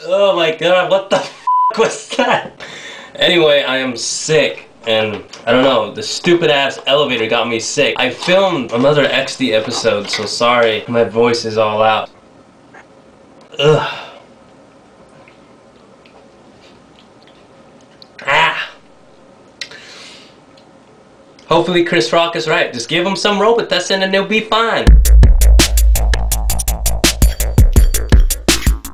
Oh my god, what the f was that? Anyway, I am sick, and I don't know, the stupid ass elevator got me sick. I filmed another XD episode, so sorry, my voice is all out. Ugh. Ah. Hopefully Chris Rock is right. Just give him some robot testing and they'll be fine.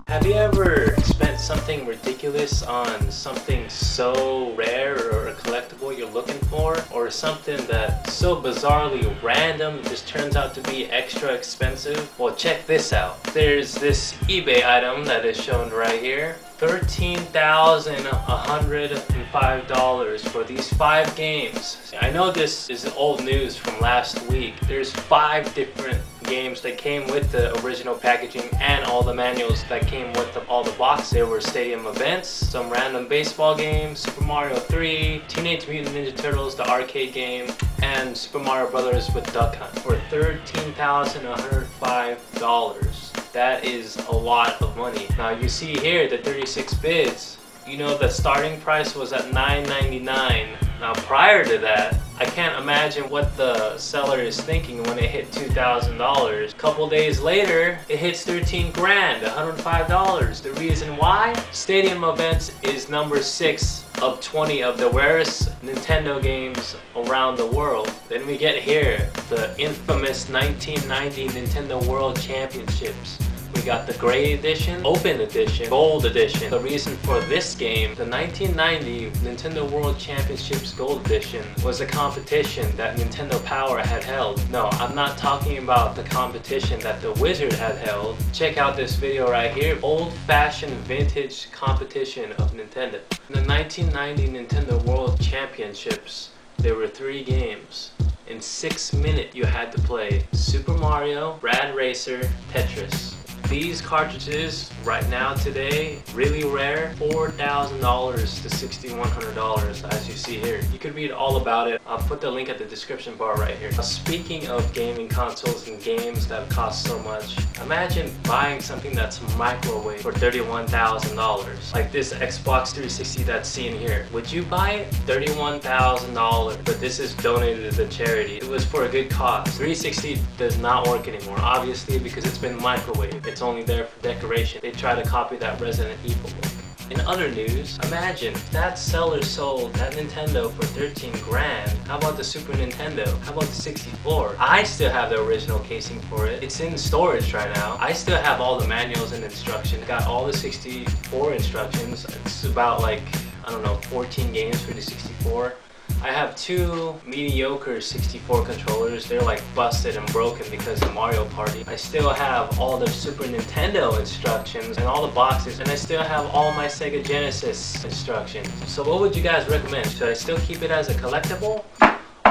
Have you ever spent something ridiculous on something so rare or a collectible you're looking for? Or something that's so bizarrely random it just turns out to be extra expensive? Well, check this out. There's this eBay item that is shown right here. $13,105 for these 5 games. I know this is old news from last week. There's 5 different games that came with the original packaging and all the manuals that came with all the boxes. There were stadium events, some random baseball games, Super Mario 3, Teenage Mutant Ninja Turtles, the arcade game, and Super Mario Brothers with Duck Hunt for $13,105. That is a lot of money. Now you see here the 36 bids. You know the starting price was at $9.99. Now prior to that, I can't imagine what the seller is thinking when it hit $2,000. A couple days later, it hits 13 grand, $105. The reason why? Stadium Events is number 6 of 20 of the rarest Nintendo games around the world. Then we get here, the infamous 1990 Nintendo World Championships. We got the Gray Edition, Open Edition, Gold Edition. The reason for this game, the 1990 Nintendo World Championships Gold Edition, was a competition that Nintendo Power had held. No, I'm not talking about the competition that the Wizard had held. Check out this video right here. Old-fashioned vintage competition of Nintendo. In the 1990 Nintendo World Championships, there were 3 games. In 6 minutes, you had to play Super Mario, Rad Racer, Tetris. These cartridges, right now today, really rare, $4,000 to $6,100 as you see here. You could read all about it. I'll put the link at the description bar right here. Speaking of gaming consoles and games that cost so much, imagine buying something that's microwave for $31,000. Like this Xbox 360 that's seen here. Would you buy it? $31,000, but this is donated to the charity. It was for a good cause. 360 does not work anymore, obviously, because it's been microwaved. It's only there for decoration. They try to copy that Resident Evil look. In other news, imagine if that seller sold that Nintendo for 13 grand. How about the Super Nintendo? How about the 64? I still have the original casing for it. It's in storage right now. I still have all the manuals and instructions. Got all the 64 instructions. It's about like, I don't know, 14 games for the 64. I have 2 mediocre 64 controllers. They're like busted and broken because of Mario Party. I still have all the Super Nintendo instructions and all the boxes, and I still have all my Sega Genesis instructions. So what would you guys recommend? Should I still keep it as a collectible?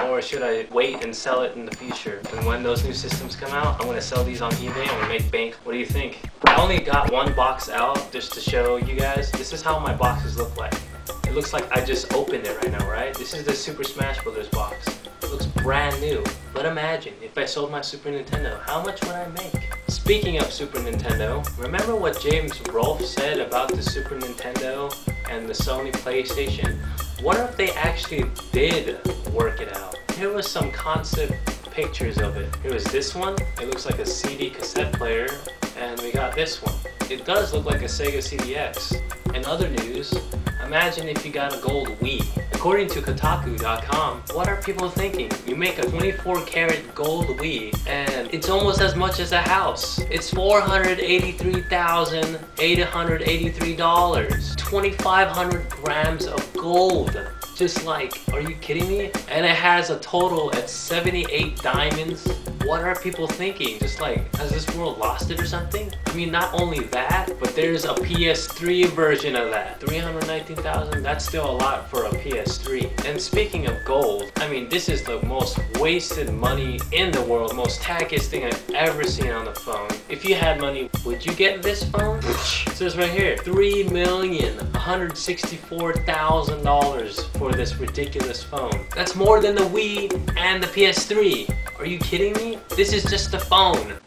Or should I wait and sell it in the future? And when those new systems come out, I'm gonna sell these on eBay and make bank. What do you think? I only got 1 box out just to show you guys. This is how my boxes look like. It looks like I just opened it right now, right? This is the Super Smash Bros. Box. It looks brand new. But imagine, if I sold my Super Nintendo, how much would I make? Speaking of Super Nintendo, remember what James Rolfe said about the Super Nintendo and the Sony PlayStation? What if they actually did work it out? Here was some concept pictures of it. Here was this one. It looks like a CD cassette player. And we got this one. It does look like a Sega CDX. In other news, imagine if you got a gold Wii. According to Kotaku.com, what are people thinking? You make a 24 karat gold Wii and it's almost as much as a house. It's $483,883. 2,500 grams of gold. Just like, are you kidding me? And it has a total at 78 diamonds. What are people thinking? Just like, has this world lost it or something? I mean, not only that, but there's a PS3 version of that. 319,000, that's still a lot for a PS3. And speaking of gold, I mean, this is the most wasted money in the world, most tackiest thing I've ever seen on the phone. If you had money, would you get this phone? It says right here, $3,164,000 for this ridiculous phone. That's more than the Wii and the PS3. Are you kidding me? This is just a phone.